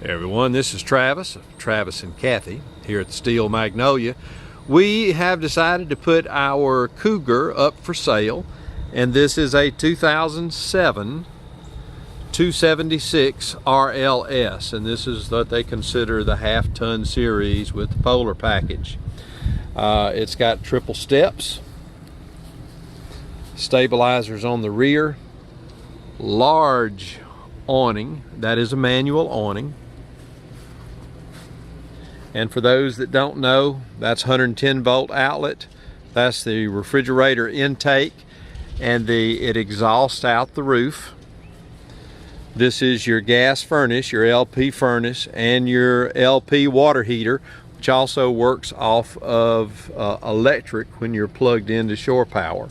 Hey everyone, this is Travis and Kathy here at the Steel Magnolia. We have decided to put our Cougar up for sale, and this is a 2007 276RLS, and this is what they consider the half-ton series with the Polar package. It's got triple steps, stabilizers on the rear, large awning, that is a manual awning. And for those that don't know, that's 110 volt outlet. That's the refrigerator intake, and it exhausts out the roof. This is your gas furnace, your LP furnace, and your LP water heater, which also works off of electric when you're plugged into shore power.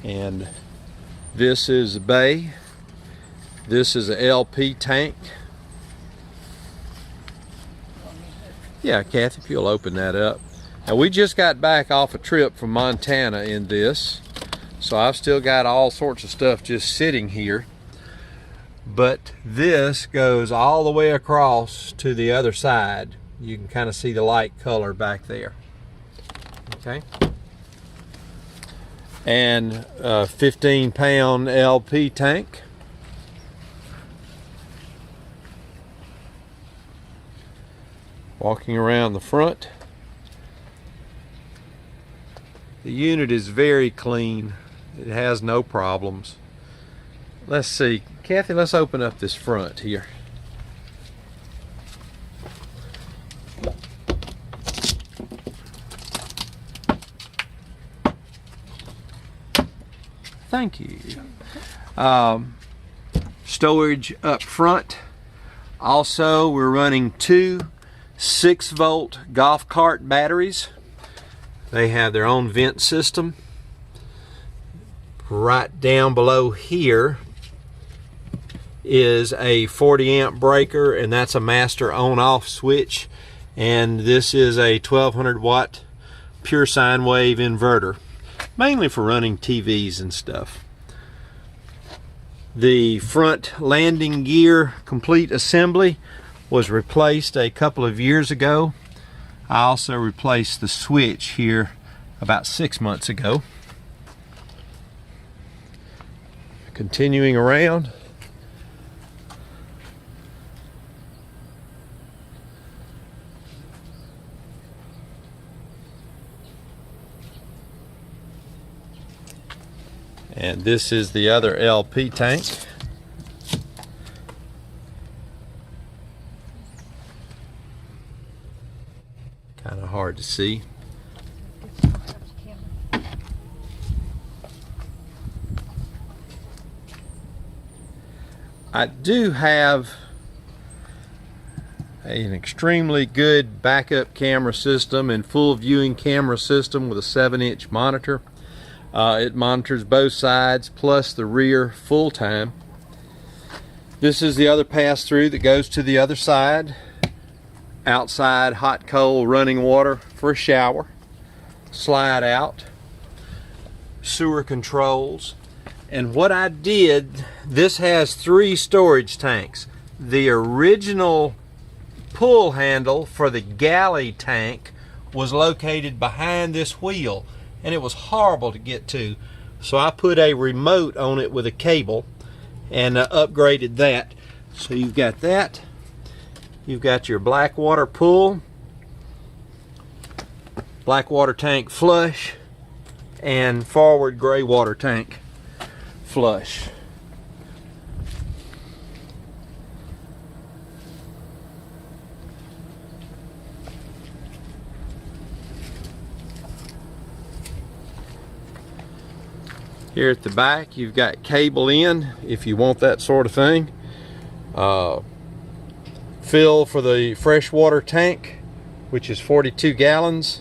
And this is the bay. This is a LP tank. Yeah, Kathy, if you'll open that up. Now, we just got back off a trip from Montana in this, so I've still got all sorts of stuff just sitting here. But this goes all the way across to the other side. You can kind of see the light color back there. Okay. And a 15-pound LP tank. Walking around the front, the unit is very clean. It has no problems. Let's see, Kathy, let's open up this front here. Thank you. Storage up front. Also, we're running two 6-volt golf cart batteries. They have their own vent system. Right down below here is a 40 amp breaker, and that's a master on-off switch. And this is a 1200 watt pure sine wave inverter, mainly for running TVs and stuff. The front landing gear complete assembly was replaced a couple of years ago. I also replaced the switch here about 6 months ago. Continuing around, and this is the other LP tank. Kind of hard to see. I do have an extremely good backup camera system and full viewing camera system with a 7-inch monitor. It monitors both sides plus the rear full time. This is the other pass-through that goes to the other side. Outside hot cold running water for a shower, slide out, sewer controls. And what I did, this has 3 storage tanks. The original pull handle for the galley tank was located behind this wheel, and it was horrible to get to, so I put a remote on it with a cable and upgraded that. So you've got that. You've got your black water pull, black water tank flush, and forward gray water tank flush. Here at the back, you've got cable in if you want that sort of thing. Fill for the freshwater tank, which is 42 gallons,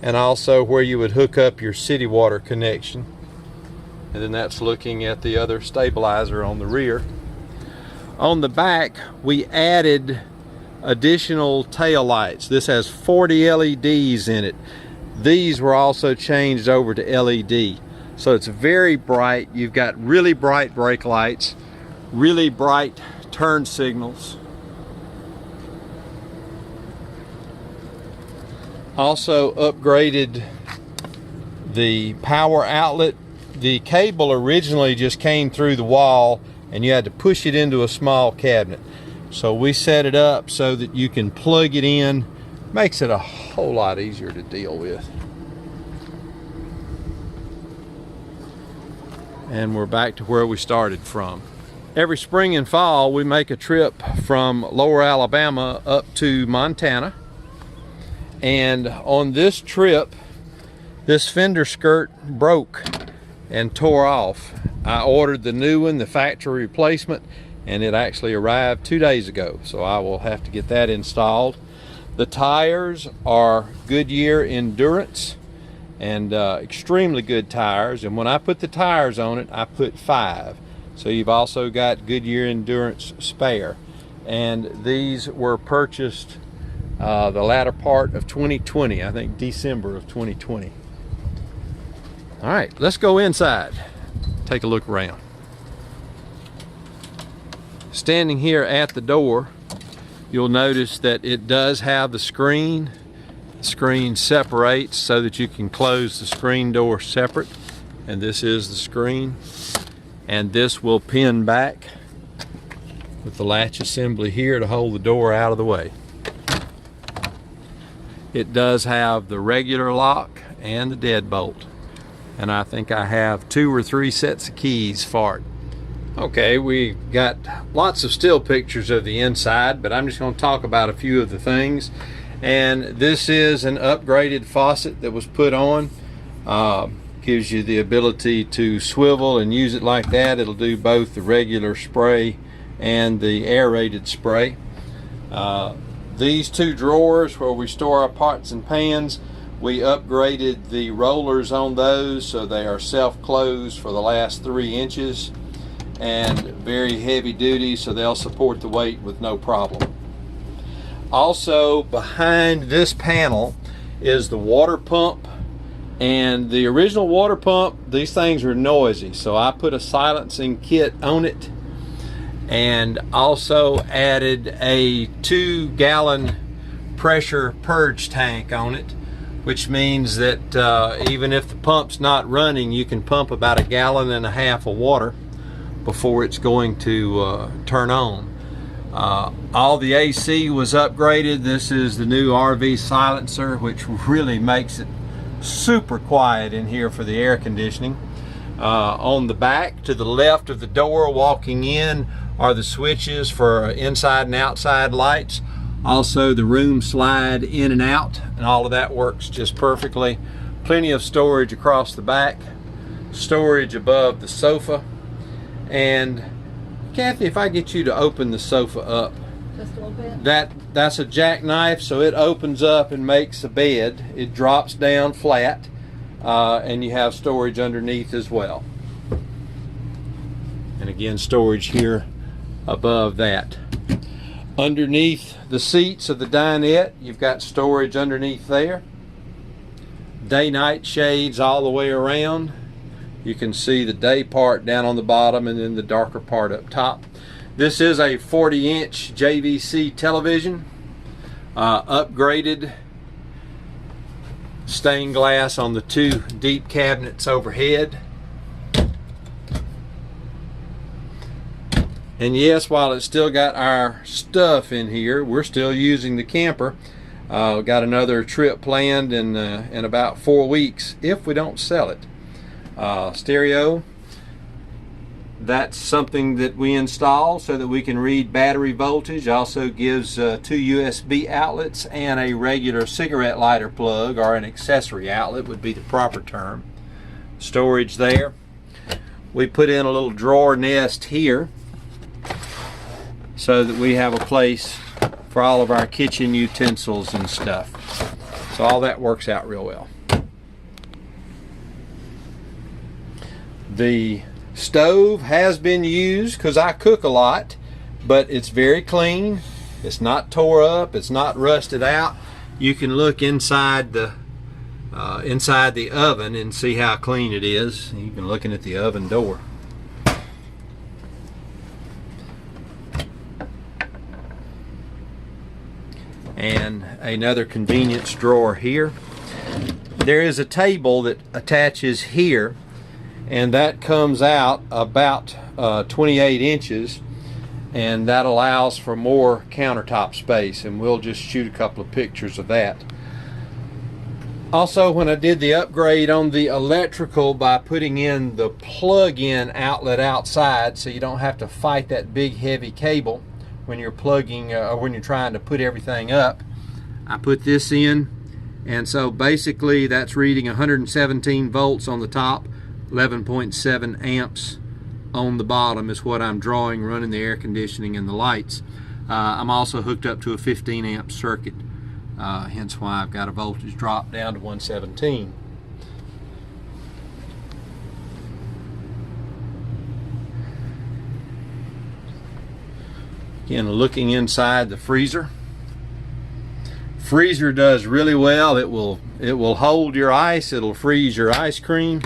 and also where you would hook up your city water connection. And then that's looking at the other stabilizer on the rear. On the back, we added additional tail lights. This has 40 LEDs in it. These were also changed over to LED. So it's very bright. You've got really bright brake lights, really bright turn signals. Also upgraded the power outlet. The cable originally just came through the wall and you had to push it into a small cabinet. So we set it up so that you can plug it in. Makes it a whole lot easier to deal with. And we're back to where we started from. Every spring and fall we make a trip from Lower Alabama up to Montana. And on this trip, this fender skirt broke and tore off. I ordered the new one, the factory replacement, and it actually arrived 2 days ago. So I will have to get that installed. The tires are Goodyear Endurance, and extremely good tires. And when I put the tires on it, I put 5. So you've also got Goodyear Endurance spare. And these were purchased the latter part of 2020, I think December of 2020. All right, let's go inside, take a look around. Standing here at the door, you'll notice that it does have the screen. The screen separates so that you can close the screen door separate. And this is the screen. And this will pin back with the latch assembly here to hold the door out of the way. It does have the regular lock and the deadbolt. And I think I have 2 or 3 sets of keys for it. Okay, we got lots of still pictures of the inside, but I'm just going to talk about a few of the things. And this is an upgraded faucet that was put on. Gives you the ability to swivel and use it like that. It'll do both the regular spray and the aerated spray. These 2 drawers where we store our pots and pans, we upgraded the rollers on those so they are self-closed for the last 3 inches and very heavy duty, so they'll support the weight with no problem. Also behind this panel is the water pump, and the original water pump, these things are noisy, so I put a silencing kit on it and also added a 2-gallon pressure purge tank on it, which means that even if the pump's not running, you can pump about 1.5 gallons of water before it's going to turn on. All the AC was upgraded. This is the new RV silencer, which really makes it super quiet in here for the air conditioning. On the back to the left of the door walking in are the switches for inside and outside lights. Also the room slide in and out, and all of that works just perfectly. Plenty of storage across the back, storage above the sofa. And Kathy, if I get you to open the sofa up, just a little bit. That's a jackknife, so it opens up and makes a bed. It drops down flat, and you have storage underneath as well. And again, storage here above that. Underneath the seats of the dinette, you've got storage underneath there. Day-night shades all the way around. You can see the day part down on the bottom and then the darker part up top. This is a 40-inch JVC television, upgraded stained glass on the 2 deep cabinets overhead. And yes, while it's still got our stuff in here, we're still using the camper. Got another trip planned in about 4 weeks if we don't sell it. Stereo, that's something that we install so that we can read battery voltage. Also gives 2 USB outlets and a regular cigarette lighter plug, or an accessory outlet would be the proper term. Storage there. We put in a little drawer nest here so that we have a place for all of our kitchen utensils and stuff. So all that works out real well. The stove has been used because I cook a lot, but it's very clean. It's not tore up, it's not rusted out. You can look inside the oven and see how clean it is, even looking at the oven door. and another convenience drawer here. There is a table that attaches here, and that comes out about 28 inches, and that allows for more countertop space, and we'll just shoot a couple of pictures of that. Also, when I did the upgrade on the electrical by putting in the plug-in outlet outside, so you don't have to fight that big heavy cable when you're plugging or when you're trying to put everything up, I put this in, and so basically that's reading 117 volts on the top, 11.7 amps on the bottom is what I'm drawing, running the air conditioning and the lights. I'm also hooked up to a 15 amp circuit, hence why I've got a voltage drop down to 117. Again, looking inside the freezer. Freezer does really well. It will hold your ice, it'll freeze your ice cream.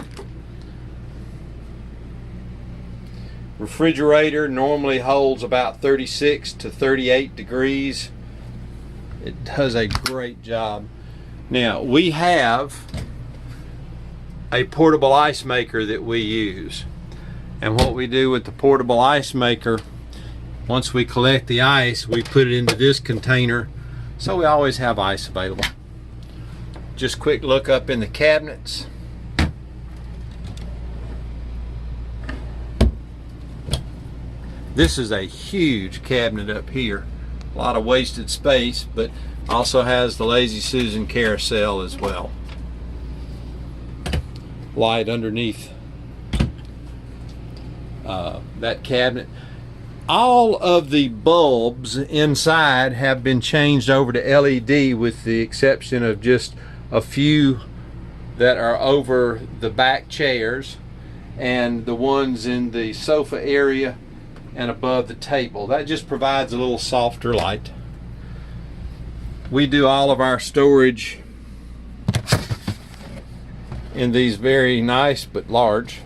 Refrigerator normally holds about 36 to 38 degrees. It does a great job. Now, we have a portable ice maker that we use. And what we do with the portable ice maker, once we collect the ice, we put it into this container, so we always have ice available. Just quick look up in the cabinets. This is a huge cabinet up here. A lot of wasted space, but also has the Lazy Susan carousel as well. Light underneath that cabinet. All of the bulbs inside have been changed over to LED, with the exception of just a few that are over the back chairs and the ones in the sofa area and above the table. That just provides a little softer light. We do all of our storage in these very nice but large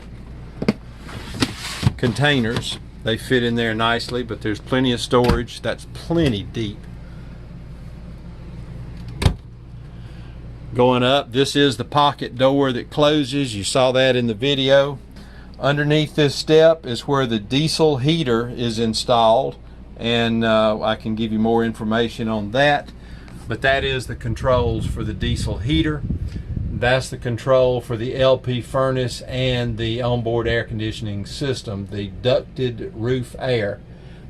containers. They fit in there nicely, but there's plenty of storage. That's plenty deep. Going up, this is the pocket door that closes. You saw that in the video. Underneath this step is where the diesel heater is installed, and I can give you more information on that. But that is the controls for the diesel heater. That's the control for the LP furnace and the onboard air conditioning system, the ducted roof air.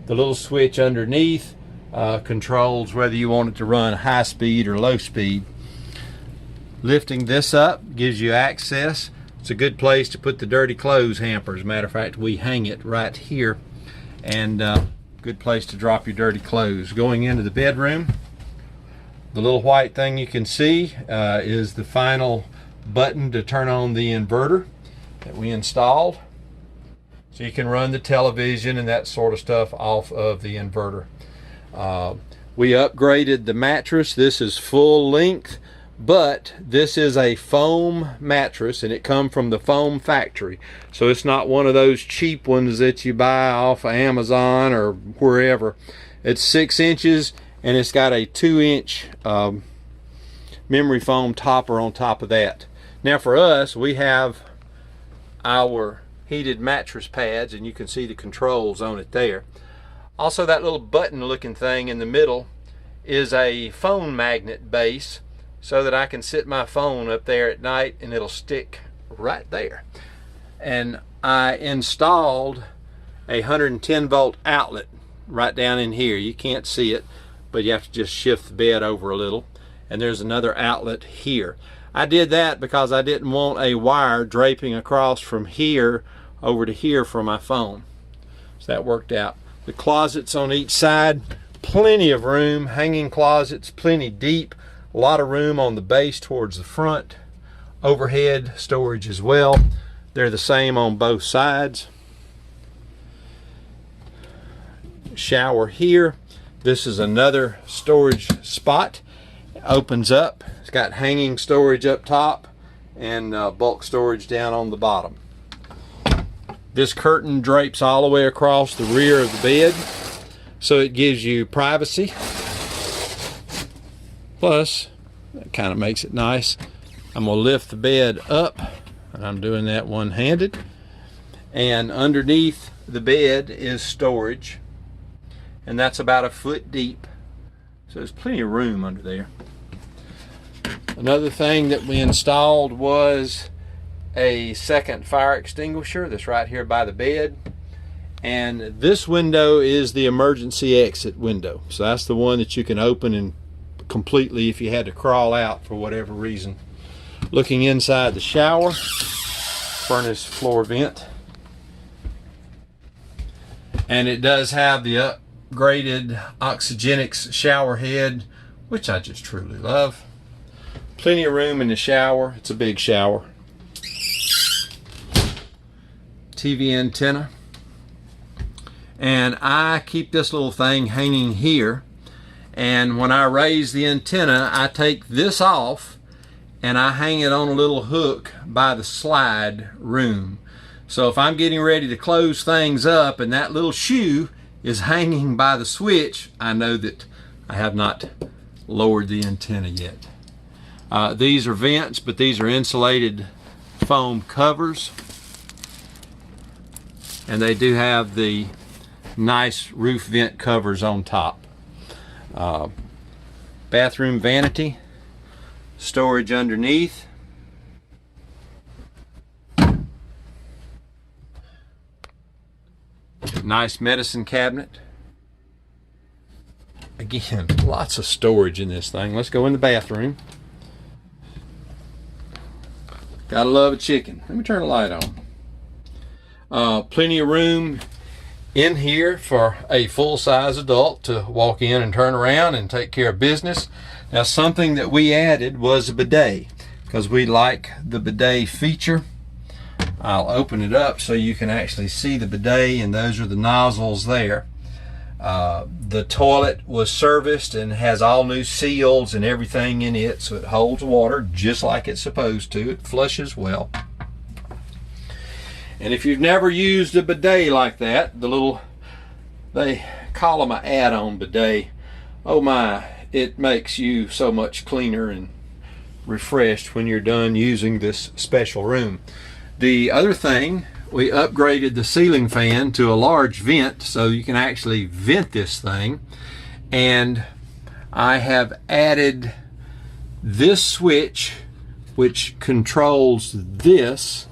The little switch underneath controls whether you want it to run high speed or low speed. Lifting this up gives you access. It's a good place to put the dirty clothes hamper. As a matter of fact, we hang it right here, and good place to drop your dirty clothes. Going into the bedroom, the little white thing you can see is the final button to turn on the inverter that we installed. So you can run the television and that sort of stuff off of the inverter. We upgraded the mattress. This is full length, but this is a foam mattress, and it comes from the foam factory. So it's not one of those cheap ones that you buy off of Amazon or wherever. It's 6 inches, and it's got a 2-inch memory foam topper on top of that. Now for us, we have our heated mattress pads, and you can see the controls on it there. Also, that little button looking thing in the middle is a phone magnet base, so that I can sit my phone up there at night and it'll stick right there. And I installed a 110 volt outlet right down in here. You can't see it, but you have to just shift the bed over a little. And there's another outlet here. I did that because I didn't want a wire draping across from here over to here for my phone. So that worked out. The closets on each side, plenty of room, hanging closets, plenty deep. A lot of room on the base towards the front. Overhead storage as well. They're the same on both sides. Shower here. This is another storage spot. It opens up. It's got hanging storage up top and bulk storage down on the bottom. This curtain drapes all the way across the rear of the bed, so it gives you privacy. Plus, that kind of makes it nice. I'm going to lift the bed up, and I'm doing that one-handed. And underneath the bed is storage, and that's about 1 foot deep. So there's plenty of room under there. Another thing that we installed was a second fire extinguisher that's right here by the bed. And this window is the emergency exit window. So that's the one that you can open and completely if you had to crawl out for whatever reason. Looking inside the shower, furnace floor vent. And it does have the upgraded Oxygenics shower head, which I just truly love. Plenty of room in the shower. It's a big shower. TV antenna. And I keep this little thing hanging here. And when I raise the antenna, I take this off and I hang it on a little hook by the slide room. So if I'm getting ready to close things up and that little shoe is hanging by the switch, I know that I have not lowered the antenna yet. These are vents, but these are insulated foam covers. And they do have the nice roof vent covers on top. Bathroom vanity, storage underneath. Nice medicine cabinet. Again, lots of storage in this thing. Let's go in the bathroom. Gotta love a chicken. Let me turn the light on. Plenty of room in here for a full-size adult to walk in and turn around and take care of business. Now, something that we added was a bidet because we like the bidet feature. I'll open it up so you can actually see the bidet, and those are the nozzles there. The toilet was serviced and has all new seals and everything in it, so it holds water just like it's supposed to. It flushes well. And if you've never used a bidet like that, they call them an add-on bidet. Oh my, it makes you so much cleaner and refreshed when you're done using this special room. The other thing, we upgraded the ceiling fan to a large vent so you can actually vent this thing. And I have added this switch which controls this,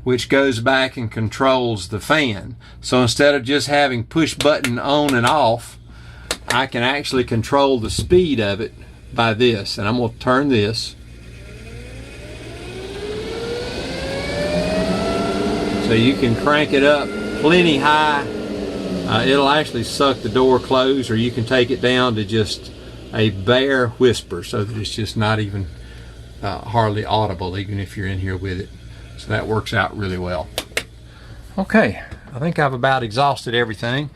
which goes back and controls the fan. So instead of just having push button on and off, I can actually control the speed of it by this. And I'm going to turn this. So you can crank it up plenty high. It'll actually suck the door closed, or you can take it down to just a bare whisper so that it's just not even hardly audible, even if you're in here with it. So that works out really well. Okay, I think I've about exhausted everything.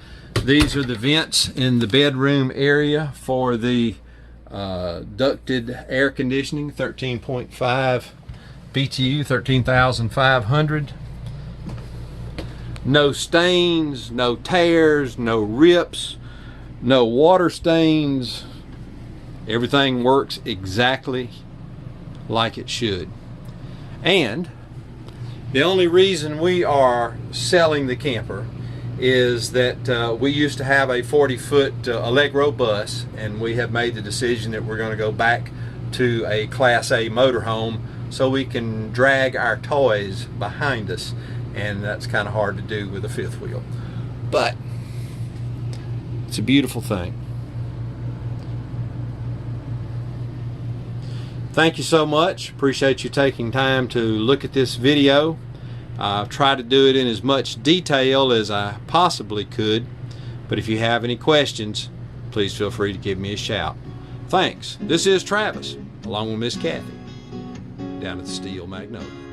These are the vents in the bedroom area for the ducted air conditioning, 13.5 BTU, 13,500. No stains, no tears, no rips, no water stains. Everything works exactly like it should. And the only reason we are selling the camper is that we used to have a 40-foot Allegro bus, and we have made the decision that we're going to go back to a Class A motorhome so we can drag our toys behind us. And that's kind of hard to do with a fifth wheel. But it's a beautiful thing. Thank you so much. Appreciate you taking time to look at this video. I've tried to do it in as much detail as I possibly could. But if you have any questions, please feel free to give me a shout. Thanks. This is Travis, along with Miss Kathy, down at the Steel Magnolia.